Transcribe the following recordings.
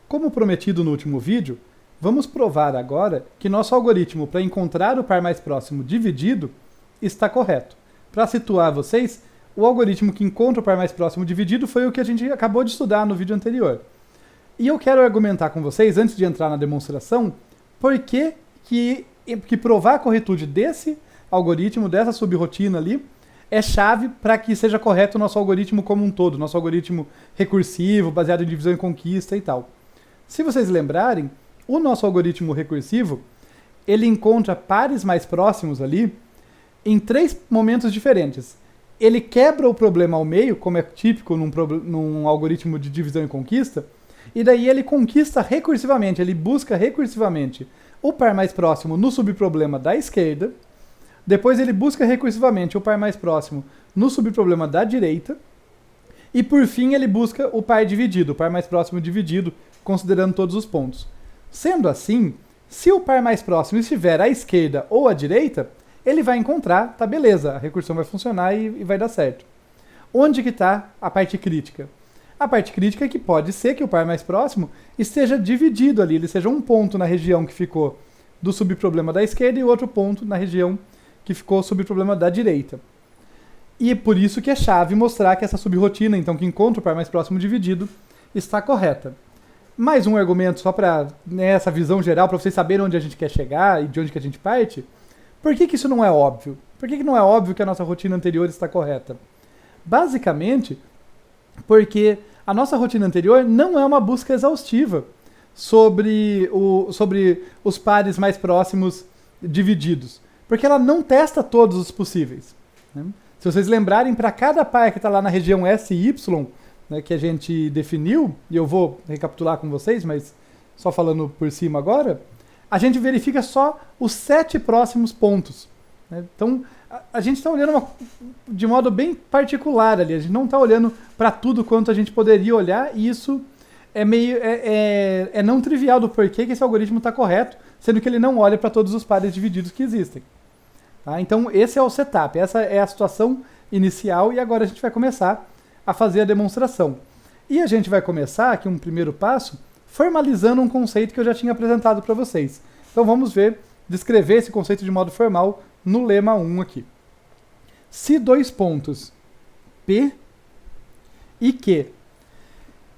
Como prometido no último vídeo, vamos provar agora que nosso algoritmo para encontrar o par mais próximo dividido está correto. Para situar vocês, o algoritmo que encontra o par mais próximo dividido foi o que a gente acabou de estudar no vídeo anterior. E eu quero argumentar com vocês, antes de entrar na demonstração, por que provar a corretude desse algoritmo, dessa subrotina ali, é chave para que seja correto o nosso algoritmo como um todo, nosso algoritmo recursivo, baseado em divisão e conquista e tal. Se vocês lembrarem, o nosso algoritmo recursivo, ele encontra pares mais próximos ali em 3 momentos diferentes. Ele quebra o problema ao meio, como é típico num algoritmo de divisão e conquista, e daí ele conquista recursivamente, ele busca recursivamente o par mais próximo no subproblema da esquerda, depois ele busca recursivamente o par mais próximo no subproblema da direita, e por fim ele busca o par dividido, o par mais próximo dividido, considerando todos os pontos. Sendo assim, se o par mais próximo estiver à esquerda ou à direita, ele vai encontrar, tá beleza, a recursão vai funcionar e vai dar certo. Onde que está a parte crítica? A parte crítica é que pode ser que o par mais próximo esteja dividido ali, ele seja um ponto na região que ficou do subproblema da esquerda e outro ponto na região que ficou sob o problema da direita. E é por isso que é chave mostrar que essa subrotina, então, que encontra o par mais próximo dividido, está correta. Mais um argumento só para essa visão geral, para vocês saberem onde a gente quer chegar e de onde que a gente parte. Por que isso não é óbvio? Por que não é óbvio que a nossa rotina anterior está correta? Basicamente, porque a nossa rotina anterior não é uma busca exaustiva sobre os pares mais próximos divididos. Porque ela não testa todos os possíveis. Né? Se vocês lembrarem, para cada par que está lá na região S e Y, né, que a gente definiu, e eu vou recapitular com vocês, mas só falando por cima agora, a gente verifica só os 7 próximos pontos. Né? Então, a gente está olhando de modo bem particular ali, a gente não está olhando para tudo quanto a gente poderia olhar, e isso é não trivial do porquê que esse algoritmo está correto, sendo que ele não olha para todos os pares divididos que existem. Tá? Então esse é o setup, essa é a situação inicial e agora a gente vai começar a fazer a demonstração. E a gente vai começar aqui um primeiro passo formalizando um conceito que eu já tinha apresentado para vocês. Então vamos descrever esse conceito de modo formal no lema 1 aqui. Se 2 pontos P e Q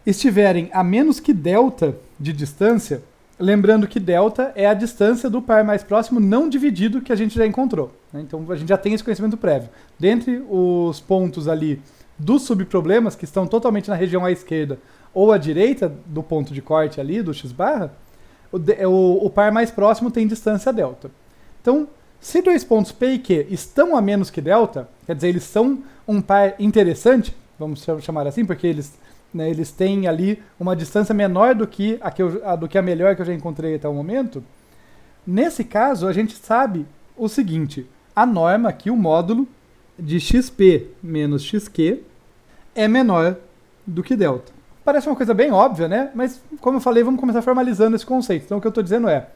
estiverem a menos que delta de distância, lembrando que delta é a distância do par mais próximo não dividido que a gente já encontrou. Né? Então a gente já tem esse conhecimento prévio. Dentre os pontos ali dos subproblemas, que estão totalmente na região à esquerda ou à direita do ponto de corte ali, do x-barra, o par mais próximo tem distância delta. Então, se 2 pontos P e Q estão a menos que delta, quer dizer, eles são um par interessante, vamos chamar assim, porque eles têm ali uma distância menor do que a melhor que eu já encontrei até o momento. Nesse caso, a gente sabe o seguinte, a norma aqui, o módulo de xp menos xq é menor do que delta. Parece uma coisa bem óbvia, né? Mas, como eu falei, vamos começar formalizando esse conceito. Então, o que eu estou dizendo é,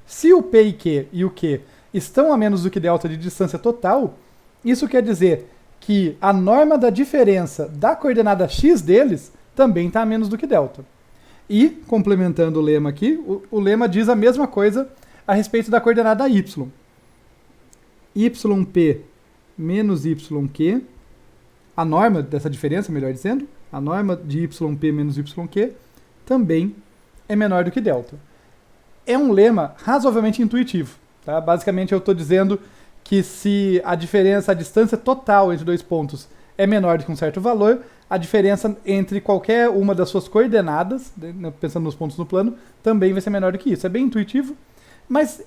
se o P e Q e o Q estão a menos do que delta de distância total, isso quer dizer que a norma da diferença da coordenada x deles também está a menos do que delta. E, complementando o lema aqui, o lema diz a mesma coisa a respeito da coordenada y. Yp menos yq, a norma dessa diferença, melhor dizendo, a norma de yp menos yq também é menor do que delta. É um lema razoavelmente intuitivo. Tá? Basicamente, eu estou dizendo que se a distância total entre 2 pontos é menor do que um certo valor, a diferença entre qualquer uma das suas coordenadas, né, pensando nos pontos no plano, também vai ser menor do que isso. É bem intuitivo, mas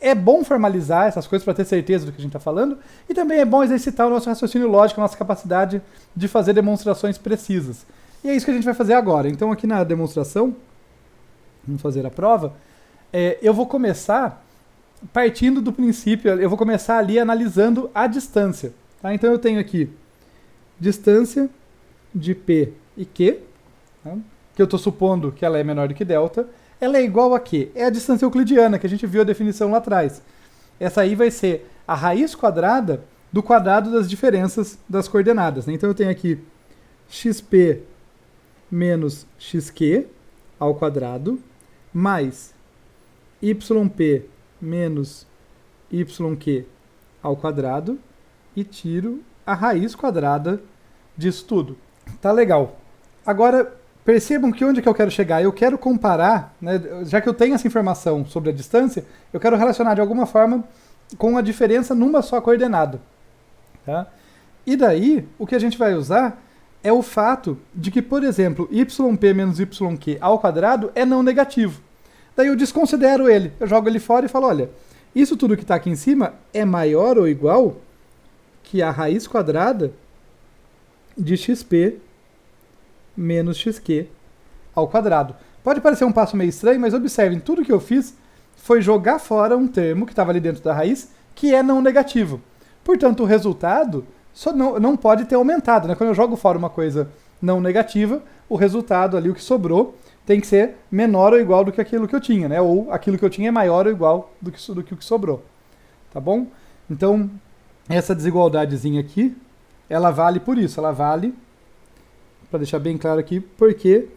é bom formalizar essas coisas para ter certeza do que a gente está falando, e também é bom exercitar o nosso raciocínio lógico, a nossa capacidade de fazer demonstrações precisas. E é isso que a gente vai fazer agora. Então, aqui na demonstração, vamos fazer a prova, eu vou começar partindo do princípio, eu vou começar ali analisando a distância. Tá? Então, eu tenho aqui distância de P e Q, tá? Que eu estou supondo que ela é menor do que delta, ela é igual a quê? É a distância euclidiana, que a gente viu a definição lá atrás. Essa aí vai ser a raiz quadrada do quadrado das diferenças das coordenadas. Né? Então eu tenho aqui xp menos xq ao quadrado mais yp menos yq ao quadrado e tiro a raiz quadrada disso tudo. Tá legal. Agora, percebam que onde que eu quero chegar? Eu quero comparar, né, já que eu tenho essa informação sobre a distância, eu quero relacionar de alguma forma com a diferença numa só coordenada. Tá? E daí, o que a gente vai usar é o fato de que, por exemplo, yp menos yq ao quadrado é não negativo. Daí eu desconsidero ele, eu jogo ele fora e falo, olha, isso tudo que está aqui em cima é maior ou igual que a raiz quadrada de xp menos xq ao quadrado. Pode parecer um passo meio estranho, mas observem, tudo que eu fiz foi jogar fora um termo que estava ali dentro da raiz, que é não negativo. Portanto, o resultado só não pode ter aumentado, né? Quando eu jogo fora uma coisa não negativa, o resultado ali, o que sobrou, tem que ser menor ou igual do que aquilo que eu tinha, né? Ou aquilo que eu tinha é maior ou igual do que o que sobrou. Tá bom? Então, essa desigualdadezinha aqui, ela vale por isso, ela vale, para deixar bem claro aqui, porque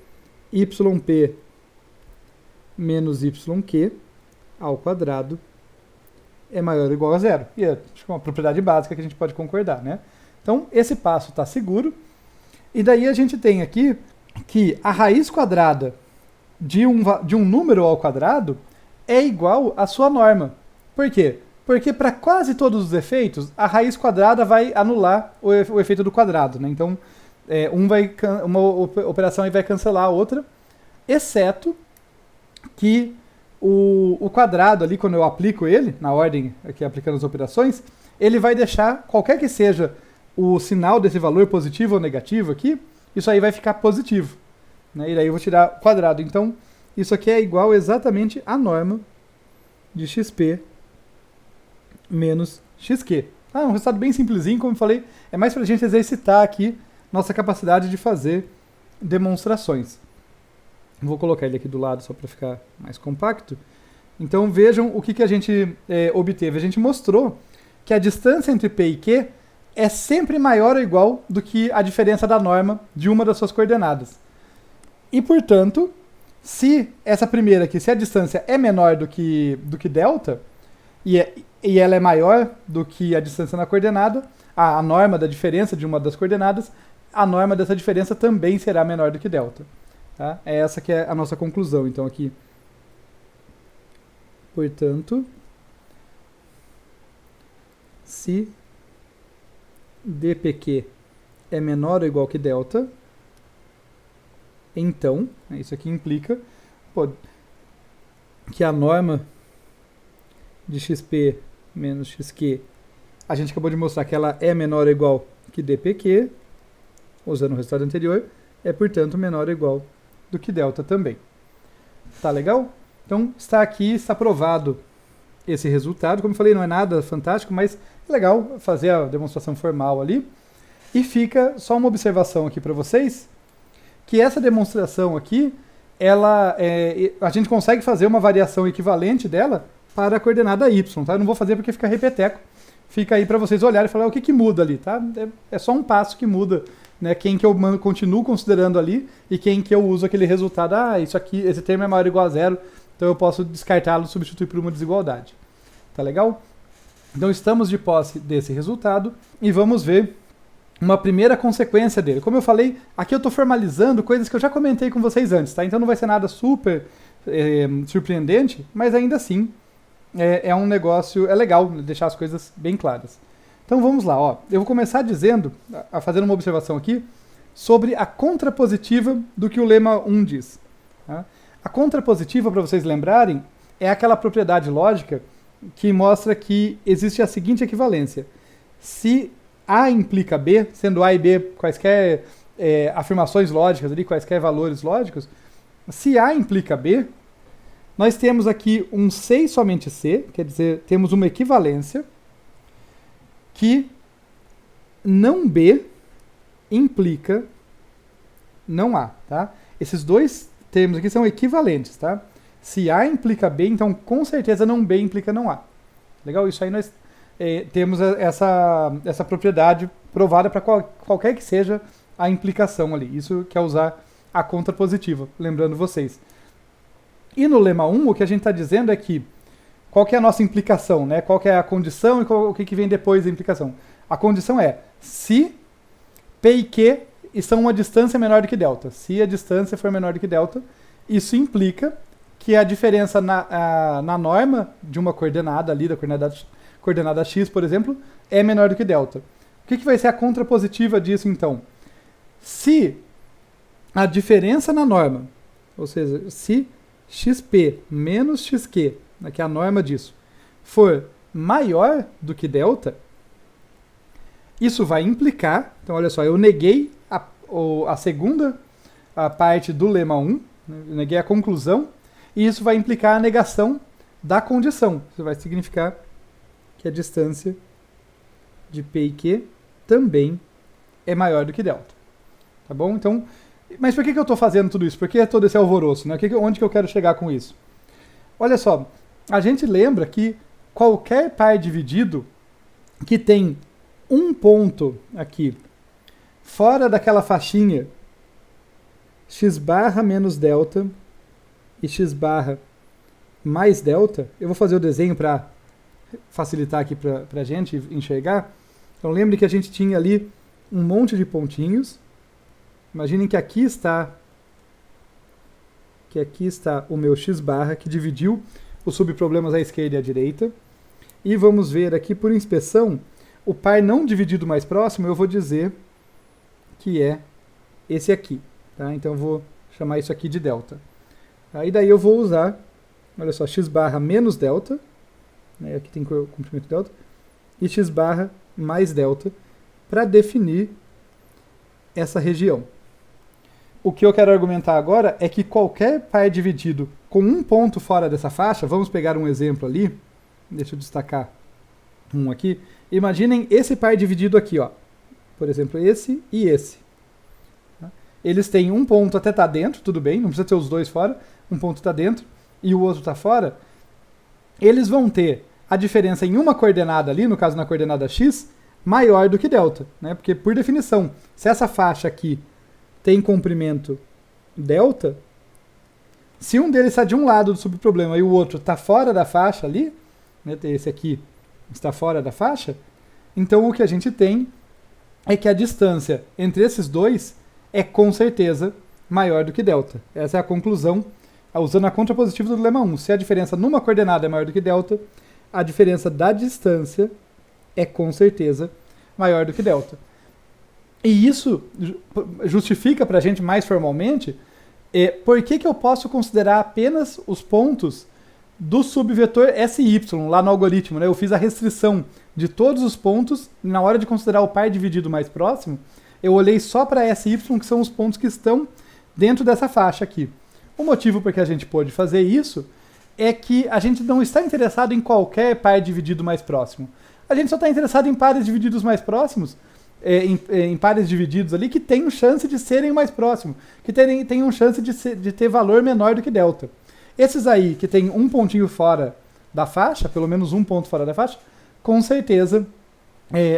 yp menos yq ao quadrado é maior ou igual a zero. E é uma propriedade básica que a gente pode concordar, né? Então, esse passo está seguro. E daí a gente tem aqui que a raiz quadrada de um número ao quadrado é igual à sua norma. Por quê? Porque para quase todos os efeitos, a raiz quadrada vai anular o efeito do quadrado, né? Então, uma operação aí vai cancelar a outra, exceto que o quadrado ali, quando eu aplico ele, na ordem aqui aplicando as operações, ele vai deixar, qualquer que seja o sinal desse valor positivo ou negativo aqui, isso aí vai ficar positivo. Né? E daí eu vou tirar o quadrado. Então, isso aqui é igual exatamente à norma de xp menos xq. Ah, um resultado bem simplesinho, como eu falei, é mais para a gente exercitar aqui nossa capacidade de fazer demonstrações. Vou colocar ele aqui do lado só para ficar mais compacto. Então vejam o que a gente obteve. A gente mostrou que a distância entre P e Q é sempre maior ou igual do que a diferença da norma de uma das suas coordenadas. E, portanto, se essa primeira aqui, se a distância é menor do que delta, e ela é maior do que a distância na coordenada, a norma da diferença de uma das coordenadas, a norma dessa diferença também será menor do que delta. Tá? É essa que é a nossa conclusão, então, aqui. Portanto, se dpq é menor ou igual que delta, então, isso aqui implica que a norma de xp menos xq, a gente acabou de mostrar que ela é menor ou igual que dpq, usando o resultado anterior, é, portanto, menor ou igual do que delta também. Tá legal? Então, está aqui, está provado esse resultado. Como eu falei, não é nada fantástico, mas é legal fazer a demonstração formal ali. E fica só uma observação aqui para vocês, que essa demonstração aqui, a gente consegue fazer uma variação equivalente dela para a coordenada y, tá? Eu não vou fazer porque fica repeteco. Fica aí para vocês olharem e falar o que muda ali, tá? É só um passo que muda, né? Quem que eu continuo considerando ali e quem que eu uso aquele resultado. Ah, isso aqui, esse termo é maior ou igual a zero, então eu posso descartá-lo e substituir por uma desigualdade. Tá legal? Então estamos de posse desse resultado e vamos ver uma primeira consequência dele. Como eu falei, aqui eu estou formalizando coisas que eu já comentei com vocês antes, tá? Então não vai ser nada super surpreendente, mas ainda assim é um negócio, é legal deixar as coisas bem claras. Então vamos lá, ó. Eu vou começar dizendo, fazendo uma observação aqui, sobre a contrapositiva do que o lema 1 diz. Tá? A contrapositiva, para vocês lembrarem, é aquela propriedade lógica que mostra que existe a seguinte equivalência. Se A implica B, sendo A e B quaisquer afirmações lógicas, ali, quaisquer valores lógicos, se A implica B, nós temos aqui um C e somente C, quer dizer, temos uma equivalência que não B implica não A, tá? Esses dois termos aqui são equivalentes, tá? Se A implica B, então com certeza não B implica não A. Legal? Isso aí nós temos essa propriedade provada para qualquer que seja a implicação ali. Isso quer usar a contrapositiva, lembrando vocês. E no lema 1, o que a gente está dizendo é que qual que é a nossa implicação, né? Qual que é a condição e o que vem depois da implicação. A condição é se P e Q estão a uma distância menor do que delta. Se a distância for menor do que delta, isso implica que a diferença na norma de uma coordenada ali, da coordenada x, por exemplo, é menor do que delta. O que vai ser a contrapositiva disso, então? Se a diferença na norma, ou seja, se xp menos xq, que é a norma disso, for maior do que delta, isso vai implicar, então olha só, eu neguei a segunda parte do lema 1, eu neguei a conclusão, e isso vai implicar a negação da condição. Isso vai significar que a distância de P e Q também é maior do que delta. Tá bom? Então, mas por que eu estou fazendo tudo isso? Por que todo esse alvoroço? Né? Onde que eu quero chegar com isso? Olha só, a gente lembra que qualquer par dividido que tem um ponto aqui fora daquela faixinha x barra menos delta e x barra mais delta, eu vou fazer o desenho para facilitar aqui para a gente enxergar. Então lembre que a gente tinha ali um monte de pontinhos. Imaginem que aqui está o meu x barra, que dividiu os subproblemas à esquerda e à direita. E vamos ver aqui por inspeção, o par não dividido mais próximo, eu vou dizer que é esse aqui. Tá? Então eu vou chamar isso aqui de delta. Aí daí eu vou usar, olha só, x barra menos delta, né, aqui tem comprimento delta, e x barra mais delta, para definir essa região. O que eu quero argumentar agora é que qualquer par dividido com um ponto fora dessa faixa, vamos pegar um exemplo ali, deixa eu destacar um aqui, imaginem esse par dividido aqui, ó, por exemplo, esse e esse. Eles têm um ponto até tá dentro, tudo bem, não precisa ter os dois fora, um ponto está dentro e o outro está fora, eles vão ter a diferença em uma coordenada ali, no caso na coordenada x, maior do que delta, né? Porque por definição, se essa faixa aqui tem comprimento delta, se um deles está de um lado do subproblema e o outro está fora da faixa ali, né, esse aqui está fora da faixa, então o que a gente tem é que a distância entre esses dois é com certeza maior do que delta. Essa é a conclusão, usando a contrapositiva do lema 1. Se a diferença numa coordenada é maior do que delta, a diferença da distância é com certeza maior do que delta. E isso justifica para a gente mais formalmente por que eu posso considerar apenas os pontos do subvetor SY lá no algoritmo. Né? Eu fiz a restrição de todos os pontos, na hora de considerar o par dividido mais próximo, eu olhei só para SY, que são os pontos que estão dentro dessa faixa aqui. O motivo por que a gente pôde fazer isso é que a gente não está interessado em qualquer par dividido mais próximo. A gente só está interessado em pares divididos mais próximos, em pares divididos ali que tenham chance de serem mais próximos, que tenham chance de ter valor menor do que delta. Esses aí que tem um pontinho fora da faixa, pelo menos um ponto fora da faixa, com certeza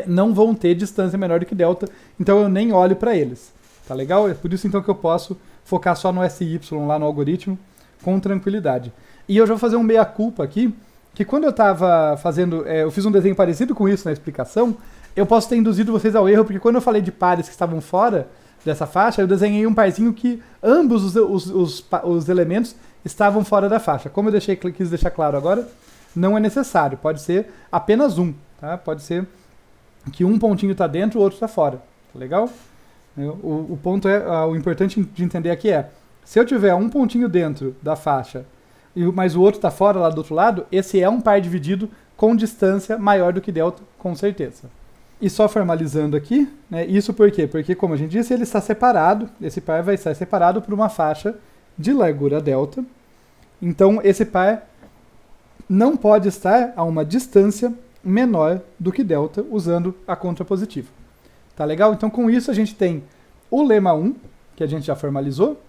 não vão ter distância menor do que delta, então eu nem olho para eles. Tá legal? É por isso então que eu posso focar só no SY lá no algoritmo com tranquilidade. E eu já vou fazer um meia-culpa aqui, que quando eu estava fazendo, eu fiz um desenho parecido com isso na explicação, eu posso ter induzido vocês ao erro, porque quando eu falei de pares que estavam fora dessa faixa, eu desenhei um parzinho que ambos os elementos estavam fora da faixa. Como eu quis deixar claro agora, não é necessário, pode ser apenas um, tá? Pode ser que um pontinho está dentro e o outro está fora, tá legal? O ponto o importante de entender aqui é, se eu tiver um pontinho dentro da faixa, mas o outro está fora lá do outro lado, esse é um par dividido com distância maior do que delta, com certeza. E só formalizando aqui, né, isso por quê? Porque, como a gente disse, ele está separado, esse par vai estar separado por uma faixa de largura delta. Então, esse par não pode estar a uma distância menor do que delta, usando a contrapositiva. Tá legal? Então, com isso, a gente tem o lema 1, que a gente já formalizou,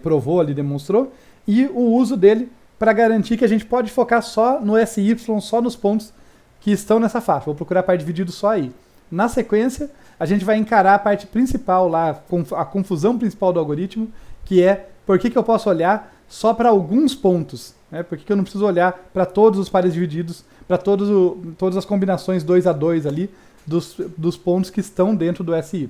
provou ali, demonstrou, e o uso dele para garantir que a gente pode focar só no SY, só nos pontos que estão nessa faixa. Vou procurar par dividido só aí. Na sequência, a gente vai encarar a parte principal lá, a confusão principal do algoritmo, que é por que eu posso olhar só para alguns pontos, né? Por que eu não preciso olhar para todos os pares divididos, para todas as combinações 2 a 2 ali dos pontos que estão dentro do SY.